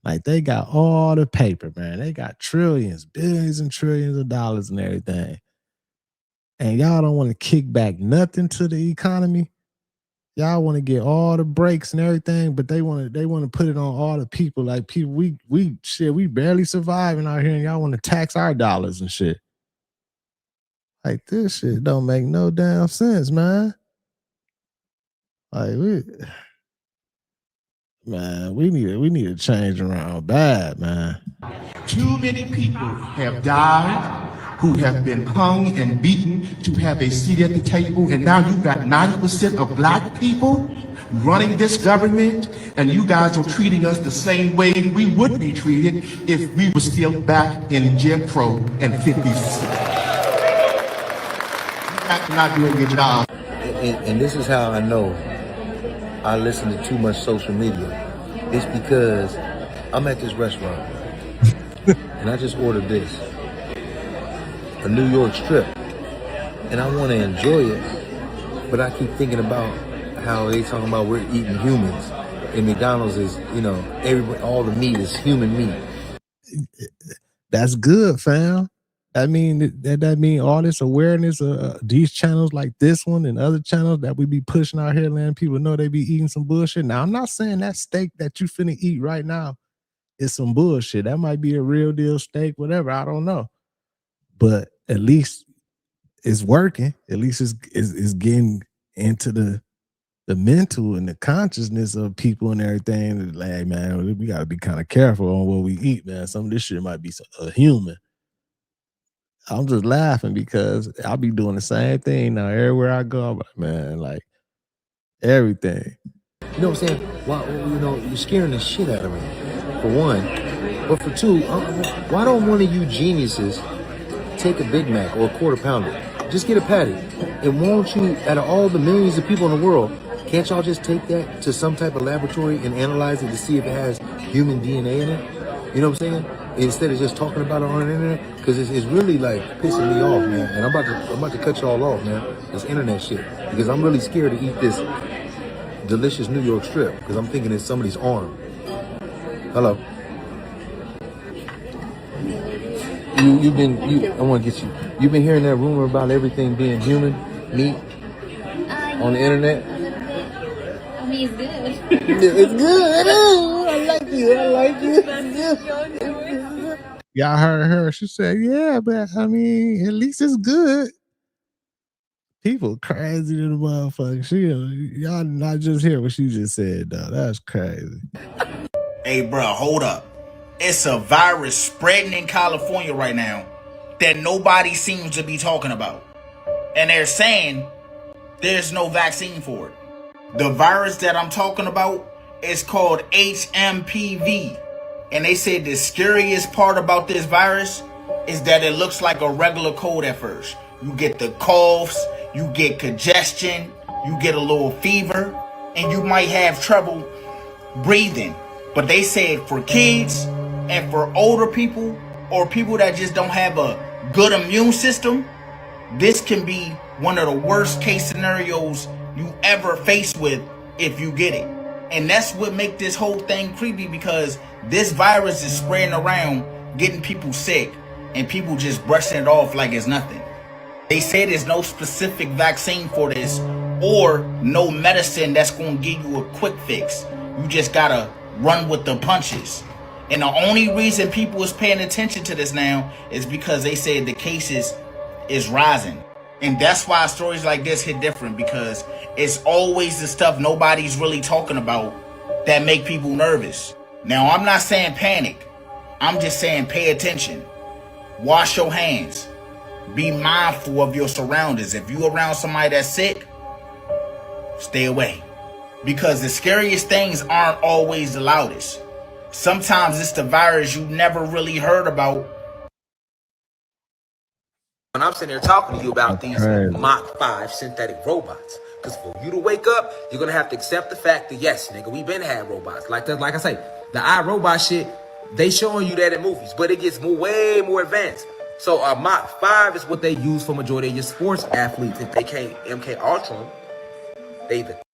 Like they got all the paper, man. They got trillions, billions and trillions of dollars and everything. And y'all don't want to kick back nothing to the economy. Y'all want to get all the breaks and everything, but they want to put it on all the people. Like people, we barely surviving out here, and y'all want to tax our dollars and shit. Like this shit don't make no damn sense, man. Like we need to change around bad, man. Too many people have died who have been hung and beaten to have a seat at the table, and now you've got 90% of black people running this government, and you guys are treating us the same way we would be treated if we were still back in Jim Crow and 50s. You're not doing your job. And this is how I know I listen to too much social media. It's because I'm at this restaurant and I just ordered this, a New York strip, and I want to enjoy it, but I keep thinking about how they talking about we're eating humans, and McDonald's is, all the meat is human meat. That's good, fam. That mean all this awareness of these channels like this one and other channels that we be pushing out here, letting people know they be eating some bullshit. Now, I'm not saying that steak that you finna eat right now is some bullshit. That might be a real deal steak, whatever. I don't know. But at least it's working. At least it's getting into the mental and the consciousness of people and everything. Like, hey, man, we got to be kind of careful on what we eat, man. Some of this shit might be a human. I'm just laughing because I'll be doing the same thing now. Everywhere I go, I'm like, man, like everything. You know what I'm saying? Why, you're scaring the shit out of me, for one. But for two, why don't one of you geniuses take a Big Mac or a quarter pounder? Just get a patty. And won't you, out of all the millions of people in the world, can't y'all just take that to some type of laboratory and analyze it to see if it has human DNA in it? You know what I'm saying? Instead of just talking about it on the internet, because it's really like pissing me off, man. And I'm about to cut y'all off, man. This internet shit, because I'm really scared to eat this delicious New York strip because I'm thinking it's somebody's arm. Hello. I want to get you. You've been hearing that rumor about everything being human meat on the internet. I mean, it's good. It's good. I like you. It's good. Y'all heard her. She said, yeah, but I mean, at least it's good. People crazy to the motherfucker. Y'all not just hear what she just said, though. That's crazy. Hey, bro, hold up. It's a virus spreading in California right now that nobody seems to be talking about. And they're saying there's no vaccine for it. The virus that I'm talking about is called HMPV. And they said the scariest part about this virus is that it looks like a regular cold at first. You get the coughs, you get congestion, you get a little fever, and you might have trouble breathing. But they said for kids and for older people or people that just don't have a good immune system, this can be one of the worst case scenarios you ever face with if you get it. And that's what makes this whole thing creepy, because this virus is spreading around, getting people sick, and people just brushing it off like it's nothing. They say there's no specific vaccine for this or no medicine that's going to give you a quick fix. You just got to run with the punches. And the only reason people is paying attention to this now is because they said the cases is rising. And that's why stories like this hit different, because it's always the stuff nobody's really talking about that make people nervous. Now, I'm not saying panic. I'm just saying pay attention. Wash your hands. Be mindful of your surroundings. If you're around somebody that's sick, stay away. Because the scariest things aren't always the loudest. Sometimes it's the virus you never really heard about. When I'm sitting there talking to you about these Mach 5 synthetic robots, because for you to wake up, you're going to have to accept the fact that, yes, nigga, we've been had robots. Like I say, the iRobot shit, they showing you that in movies, but it gets way more advanced. So Mach 5 is what they use for majority of your sports athletes. If they can't MK Ultra,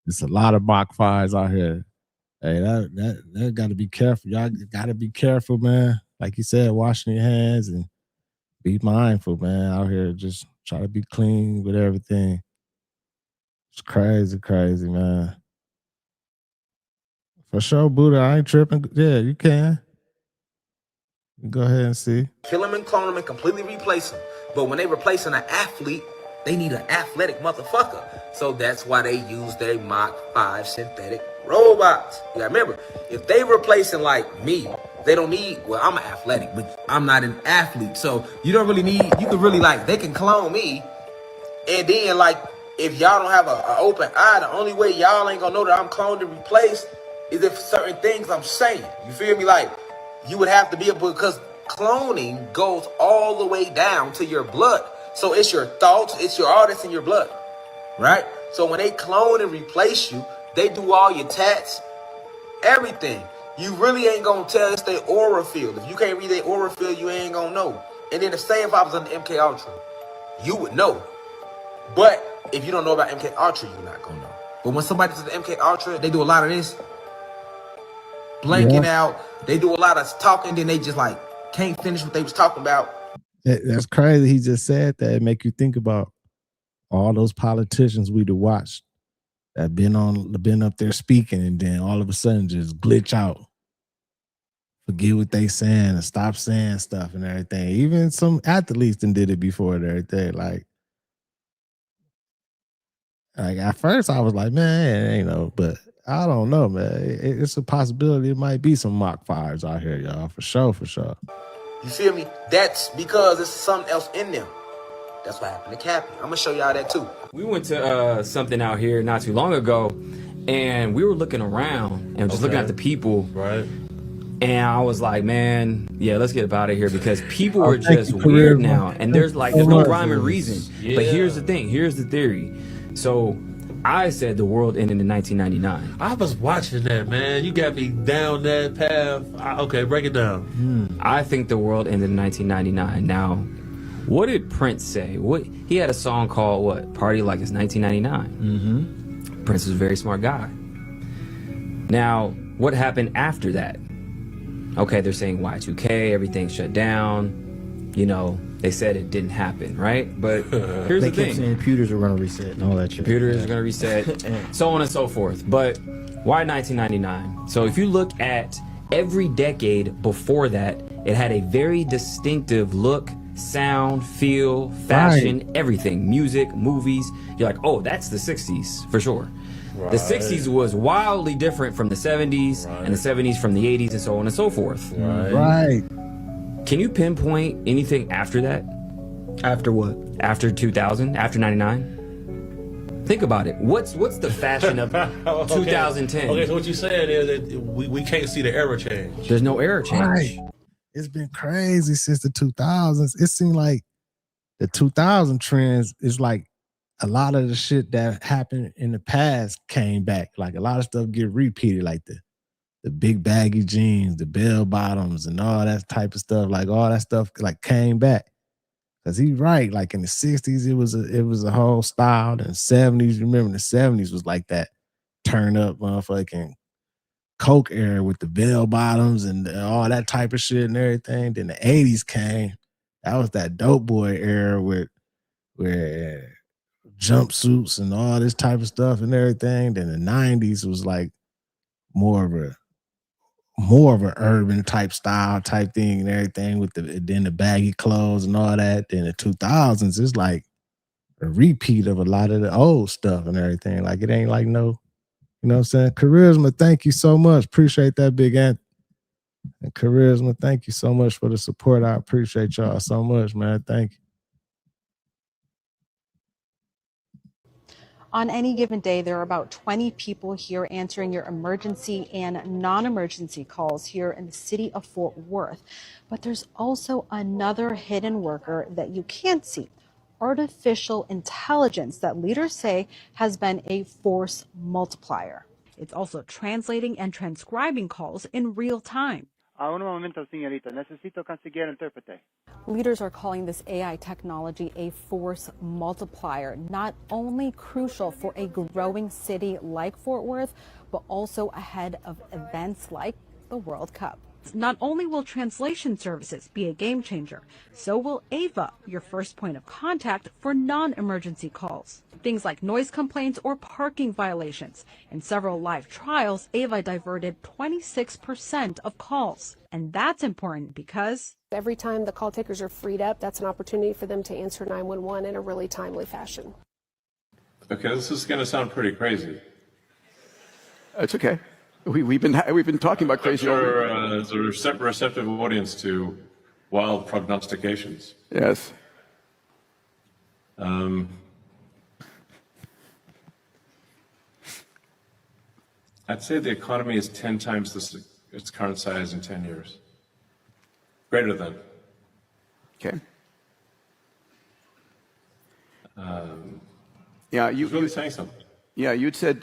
It's a lot of Mach 5s out here. Hey, that got to be careful. Y'all got to be careful, man. Like you said, washing your hands and be mindful, man. Out here, just try to be clean with everything. It's crazy, man. For sure, Buddha, I ain't tripping. Yeah, you can. Go ahead and see. Kill them and clone them and completely replace them. But when they replacing an athlete, they need an athletic motherfucker. So that's why they use their Mach 5 synthetic robots. You gotta remember, if they replacing like me, they don't need, well, I'm an athletic, but I'm not an athlete. So you don't really need, you can really like, they can clone me. And then like, if y'all don't have an open eye, the only way y'all ain't gonna know that I'm cloned and replaced is if certain things I'm saying. You feel me? Like, you would have to be able, because cloning goes all the way down to your blood. So it's your thoughts, it's all that's in your blood, right? So when they clone and replace you, they do all your tats, everything. You really ain't gonna tell it's their aura field. If you can't read their aura field, you ain't gonna know. And then the same if I was on the MK Ultra, you would know. But if you don't know about MK Ultra, you're not gonna know. But when somebody does the MK Ultra, they do a lot of this, blanking out. They do a lot of talking, then they just like can't finish what they was talking about. That's crazy. He just said that. It make you think about all those politicians we'd have watched that been up there speaking, and then all of a sudden just glitch out, forget what they saying, and stop saying stuff and everything. Even some athletes done did it before and everything. Like at first I was like, man, ain't no, but I don't know, man. It's a possibility it might be some Mach 5s out here, y'all, for sure. You feel me? That's because there's something else in them. That's what happened to Cappy. I'm gonna show y'all that too. We went to something out here not too long ago, and we were looking around and just looking at the people. Right. And I was like, man, yeah, let's get out of here, because people are just weird now. And there's no rhyme or reason. Yeah. But here's the thing. Here's the theory. So I said the world ended in 1999. I was watching that, man. You got me down that path. Okay, break it down. I think the world ended in 1999. Now, what did Prince say? He had a song called what? Party Like It's 1999. Prince was a very smart guy. Now, what happened after that? Okay, they're saying Y2K, everything shut down. You know, they said it didn't happen, right? But here's the thing. They kept saying computers are going to reset and all that shit. Computers are going to reset, so on and so forth. But why 1999? So if you look at every decade before that, It had a very distinctive look, sound, feel, fashion, everything, music, movies. You're like, oh, that's the 60s for sure. The 60s was wildly different from the 70s and the 70s from the 80s and so on and so forth. Right. Can you pinpoint anything after that? After what? After 2000? After 99? Think about it. What's the fashion of 2010? Okay, so what you're saying is that we can't see the era change. There's no era change. Right. It's been crazy since the 2000s. It seemed like the 2000 trends is like a lot of the shit that happened in the past came back. Like a lot of stuff get repeated, like the big baggy jeans, the bell bottoms, and all that type of stuff. Like all that stuff like came back. Cause he's right. Like in the 60s, it was a whole style. In the 70s, remember the 70s was like that turn up motherfucking Coke era with the bell bottoms and all that type of shit and everything. Then the 80s came. That was that dope boy era where jumpsuits and all this type of stuff and everything. Then the 90s was like more of an urban type style type thing and everything with the baggy clothes and all that. Then the 2000s is like a repeat of a lot of the old stuff and everything. Like it ain't like no, you know what I'm saying? Charisma, thank you so much. Appreciate that, Big Ant. And Charisma, thank you so much for the support. I appreciate y'all so much, man. Thank you. On any given day, there are about 20 people here answering your emergency and non-emergency calls here in the city of Fort Worth. But there's also another hidden worker that you can't see, artificial intelligence that leaders say has been a force multiplier. It's also translating and transcribing calls in real time. Un momento, señorita. Necesito conseguir intérprete. Leaders are calling this AI technology a force multiplier, not only crucial for a growing city like Fort Worth, but also ahead of events like the World Cup. Not only will translation services be a game changer, so will Ava, your first point of contact for non-emergency calls. Things like noise complaints or parking violations. In several live trials, Ava diverted 26% of calls. And that's important because every time the call takers are freed up, that's an opportunity for them to answer 911 in a really timely fashion. Okay, this is going to sound pretty crazy. It's okay. We've been talking about crazy. There's a receptive audience to wild prognostications. Yes. I'd say the economy is 10 times its current size in 10 years. Greater than. Okay. Yeah, you really saying something. Yeah, you'd said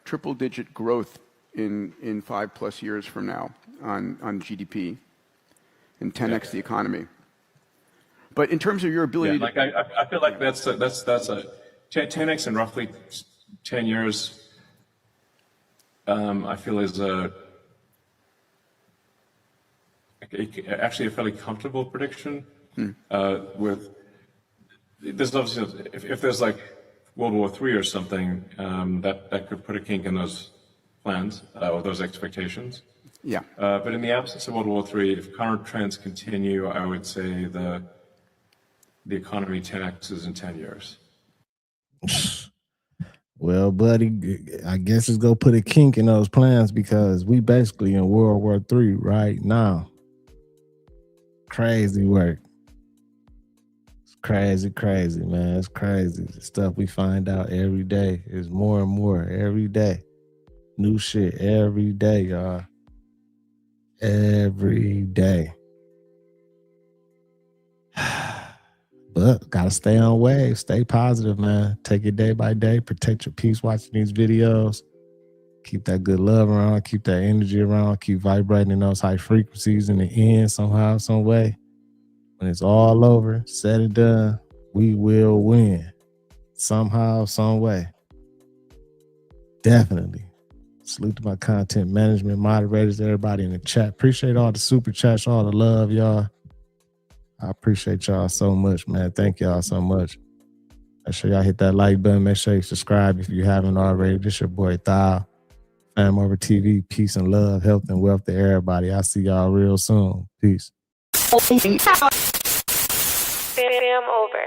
triple-digit growth in 5+ years from now on GDP and 10x the economy. But in terms of your ability, like I feel like that's a 10x in roughly 10 years. I feel is actually a fairly comfortable prediction. With there's obviously if there's like World War III or something, that could put a kink in those plans or those expectations. Yeah. But in the absence of World War III, if current trends continue, I would say the economy 10x's in 10 years. Well, buddy, I guess it's gonna put a kink in those plans because we basically in World War III right now. Crazy work. It's crazy, man. It's crazy. The stuff we find out every day is more and more every day. New shit every day, y'all. Every day. But gotta stay on wave, stay positive, man. Take it day by day, protect your peace watching these videos. Keep that good love around, keep that energy around, keep vibrating in those high frequencies in the end somehow, some way. When it's all over, said and done, we will win. Somehow, some way. Definitely. Salute to my content management moderators, everybody in the chat. Appreciate all the super chats, all the love, y'all. I appreciate y'all so much, man. Thank y'all so much. Make sure y'all hit that like button. Make sure you subscribe if you haven't already. This your boy Thao. FamOver TV. Peace and love, health and wealth to everybody. I'll see y'all real soon. Peace. FamOver.